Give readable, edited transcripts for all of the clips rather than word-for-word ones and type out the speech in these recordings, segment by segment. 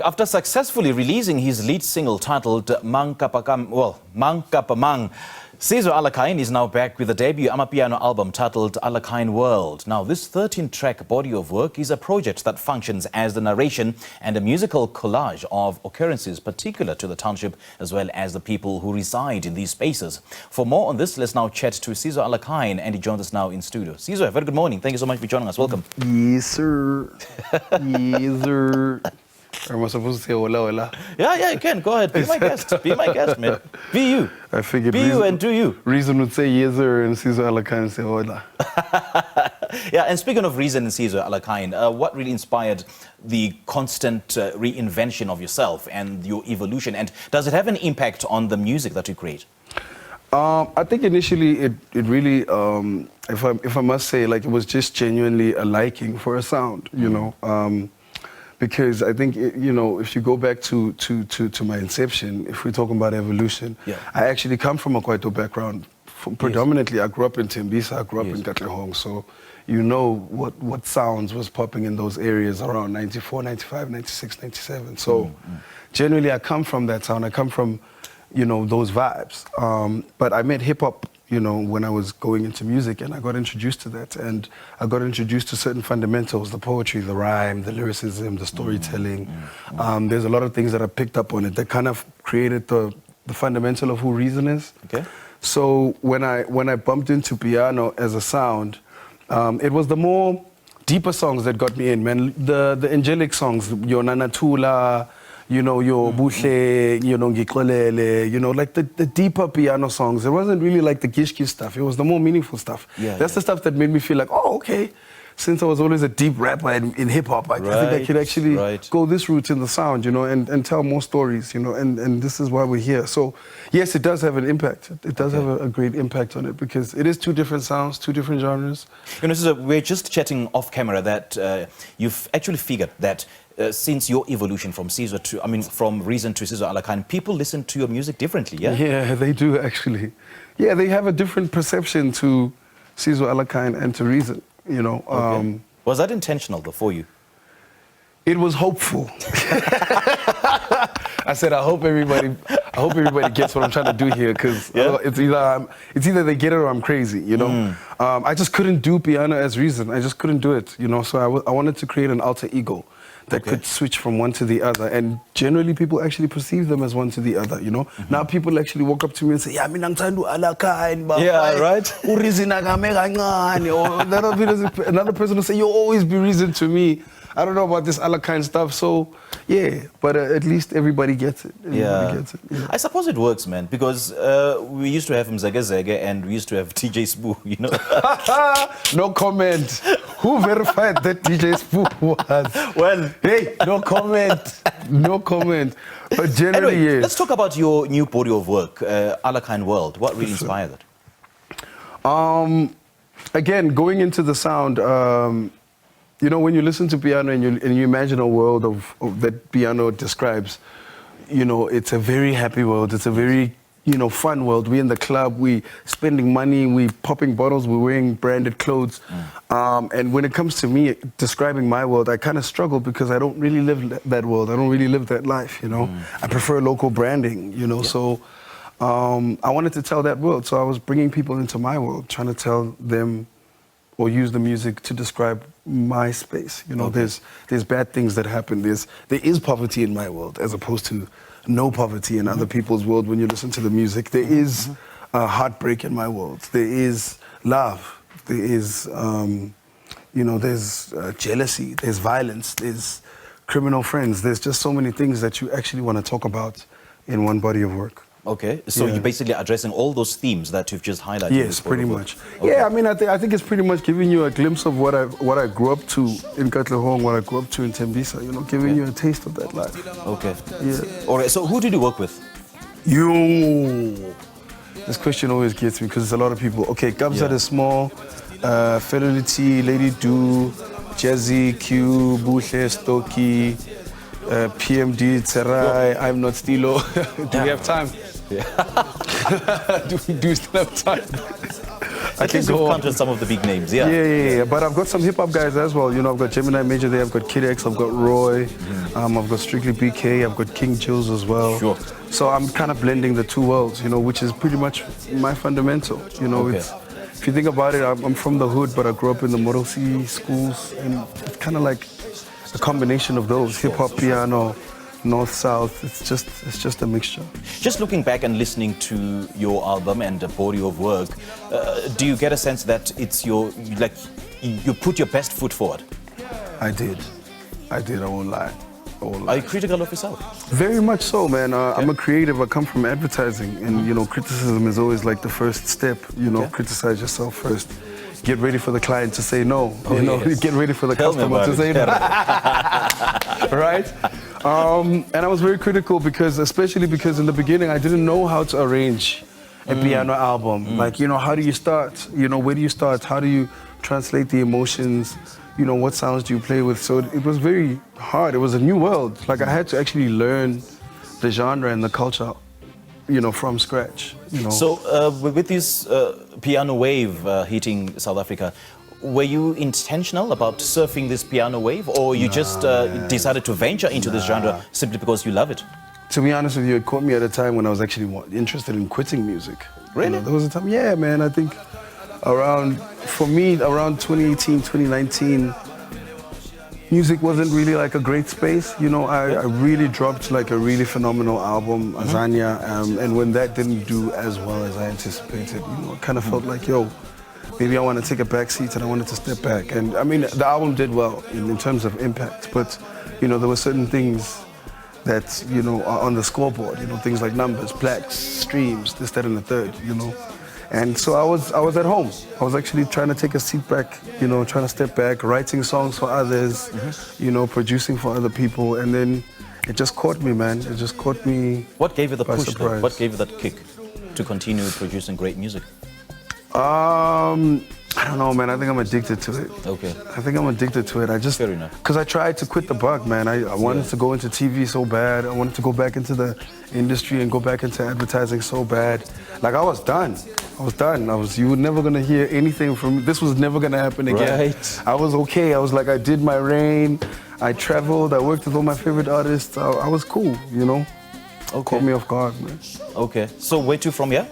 After successfully releasing his lead single titled MANG KAPA MANG, Sizwe Alakine is now back with the debut Amapiano album titled Alakine World. Now, this 13-track body of work is a project that functions as the narration and a musical collage of occurrences particular to the township as well as the people who reside in these spaces. For more on this, let's now chat to Sizwe Alakine, and he joins us now in studio. Sizwe, very good morning. Thank you so much for joining us. Welcome. Yes, sir. Yes, sir. Am I supposed to say hola, hola? Yeah, you can. Go ahead. Be my guest. Be my guest, man. Be you. I figured Be you and do you. Reason would say yes, sir, and Sizwe Alakine say hola. Yeah, and speaking of Reason and Sizwe Alakine, what really inspired the constant reinvention of yourself and your evolution? And does it have an impact on the music that you create? I think initially it really, if I must say, like, it was just genuinely a liking for a sound, you know. Because I think, you know, if you go back to my inception, if we're talking about evolution, yeah. I actually come from a Kwaito background. Predominantly, I grew up in Tembisa, I grew up in Katlehong, so you know what sounds was popping in those areas around 94, 95, 96, 97. So generally, I come from that sound. I come from, you know, those vibes. But I met hip-hop, you know, when I was going into music, and I got introduced to that, and I got introduced to certain fundamentals, the poetry, the rhyme, the lyricism, the storytelling. There's a lot of things that I picked up on it that kind of created the fundamental of who Reason is. Okay. So when I bumped into piano as a sound, it was the more deeper songs that got me in, man. The angelic songs, your Nanatula, you know, your Buhle, you know, Ngikolele, you know, like the deeper piano songs. It wasn't really like the gish stuff. It was the more meaningful stuff. That's the stuff that made me feel like, oh, okay. Since I was always a deep rapper in hip-hop, I think I could actually go this route in the sound, you know, and tell more stories, you know, and this is why we're here. So, yes, it does have an impact. It does have a great impact on it, because it is two different sounds, two different genres. You know, we're just chatting off camera that you've actually figured that since your evolution from Sizwe to, from Reason to Sizwe Alakine, people listen to your music differently, yeah? Yeah, they do, actually. Yeah, they have a different perception to Sizwe Alakine and to Reason. You know, was that intentional though for you? It was hopeful. I said, I hope everybody gets what I'm trying to do here, because it's either they get it or I'm crazy, you know. I just couldn't do piano as Reason. I just couldn't do it, you know. So I wanted to create an alter ego that could switch from one to the other, and generally people actually perceive them as one to the other, you know. Now people actually walk up to me and say, yeah, I'm Alakine, right. Or another person will say, you'll always be Reason to me. I don't know about this Alakine stuff, so yeah, but at least everybody gets it. Everybody gets it. Yeah. I suppose it works, man, because we used to have Mzege Zege and we used to have DJ Spoo, you know. No comment. Who verified that DJ Spoo was? Well, hey, no comment. No comment. But generally, anyway, yes. Let's talk about your new body of work, Alakine World. What really inspired it? Again, going into the sound, you know, when you listen to piano and you imagine a world of that piano describes, you know, it's a very happy world. It's a very, you know, fun world. We're in the club, we spending money, we popping bottles, we're wearing branded clothes. And when it comes to me describing my world, I kind of struggle because I don't really live that world. I don't really live that life, you know. I prefer local branding, you know. So I wanted to tell that world. So I was bringing people into my world, trying to tell them or use the music to describe my space. You know, there's bad things that happen. There is poverty in my world as opposed to no poverty in other people's world. When you listen to the music, there is heartbreak in my world. There is love. There is, you know, there's jealousy. There's violence. There's criminal friends. There's just so many things that you actually want to talk about in one body of work. Okay, so you're basically addressing all those themes that you've just highlighted. Yes, pretty much. Yeah, I think it's pretty much giving you a glimpse of what I grew up to in Katlehong, what I grew up to in Tembisa. You know, giving you a taste of that life. Okay. Yeah. All right. So who did you work with? This question always gets me because there's a lot of people. Okay, Gabza the Small, Fidelity, Lady Do, Jazzy, Q, Buhle, Stocky, PMD, Tserai, I'm Not Stilo. Do we have time? Yeah. do we still have time? I can go on. Some of the big names, yeah. Yeah. But I've got some hip-hop guys as well. You know, I've got Gemini Major there, I've got Kid X, I've got Roy, I've got Strictly BK, I've got King Jules as well. Sure. So I'm kind of blending the two worlds, you know, which is pretty much my fundamental. You know, Okay. if you think about it, I'm from the hood, but I grew up in the Model C schools, and it's kind of like a combination of those, hip hop, piano, north, south. It's just a mixture. Just looking back and listening to your album and the body of work, do you get a sense that it's you put your best foot forward? I did, I won't lie. Are you critical of yourself? Very much so, man. I'm a creative. I come from advertising, and you know, criticism is always like the first step. You know, criticize yourself first. Get ready for the client to say no. You know, get ready for the customer to say no. Right? And I was very critical especially because in the beginning I didn't know how to arrange a piano album. Like, you know, how do you start? You know, where do you start? How do you translate the emotions? You know, what sounds do you play with? So it was very hard. It was a new world. Like, I had to actually learn the genre and the culture, you know, from scratch. You know. So with this piano wave hitting South Africa, were you intentional about surfing this piano wave, or you just decided to venture into this genre simply because you love it? To be honest with you, it caught me at a time when I was actually interested in quitting music. Really? You know, there was a time, yeah, man, I think around 2018, 2019, music wasn't really like a great space. You know, I really dropped like a really phenomenal album, Azania, and when that didn't do as well as I anticipated, you know, it kind of felt like, yo, maybe I want to take a back seat and I wanted to step back. And I mean, the album did well in terms of impact, but, you know, there were certain things that, you know, are on the scoreboard, you know, things like numbers, plaques, streams, this, that, and the third, you know. And so I was at home. I was actually trying to take a seat back, you know, trying to step back, writing songs for others, you know, producing for other people. And then it just caught me, man. It just caught me. What gave you the push, though? Surprise. What gave you that kick to continue producing great music? I don't know, man. I think I'm addicted to it. Okay. I think I'm addicted to it. Fair enough. Because I tried to quit the bug, man. I wanted to go into TV so bad. I wanted to go back into the industry and go back into advertising so bad. Like, I was done. You were never gonna hear anything from me. This was never gonna happen again. Right. I was okay. I was like, I did my reign. I traveled. I worked with all my favorite artists. I was cool, you know. Okay. Caught me off guard, man. Okay. So where to from here?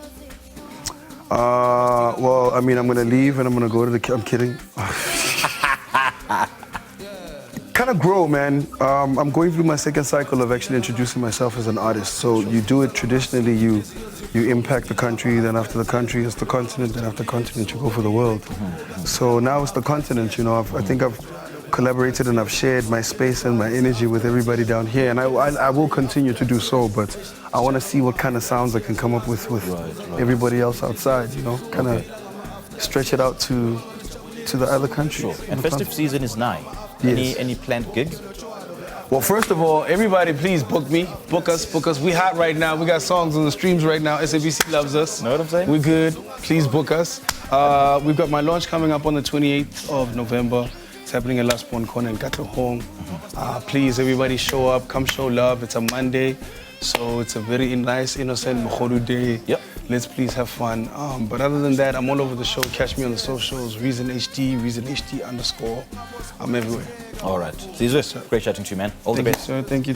Well, I mean, I'm gonna leave and I'm gonna go to I'm kidding. Kind of grow, man. I'm going through my second cycle of actually introducing myself as an artist. So you do it traditionally, you impact the country, then after the country it's the continent, then after the continent you go for the world. So now it's the continent, you know. I think I've collaborated and I've shared my space and my energy with everybody down here, and I will continue to do so, but I want to see what kind of sounds I can come up with everybody else outside, you know, kind of stretch it out to the other countries. Sure. And festive season is nigh. Yes. Any planned gigs? Well, first of all, everybody please book me, book us. We hot right now. We got songs on the streams right now. SABC loves us. Know what I'm saying? We're good. Please book us. We've got my launch coming up on the 28th of November. It's happening in Last One Corner in Katlehong. Please, everybody show up, come show love. It's a Monday, so it's a very nice, innocent Mokhodu day. Yep. Let's please have fun. But other than that, I'm all over the show. Catch me on the socials, Reason HD, Reason HD _. I'm everywhere. All right. Sizwe, great chatting to you, man. All the best. Sir. Thank you.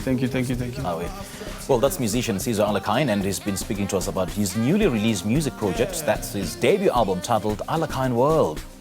Well, that's musician Sizwe Alakine, and he's been speaking to us about his newly released music project. That's his debut album titled Alakine World.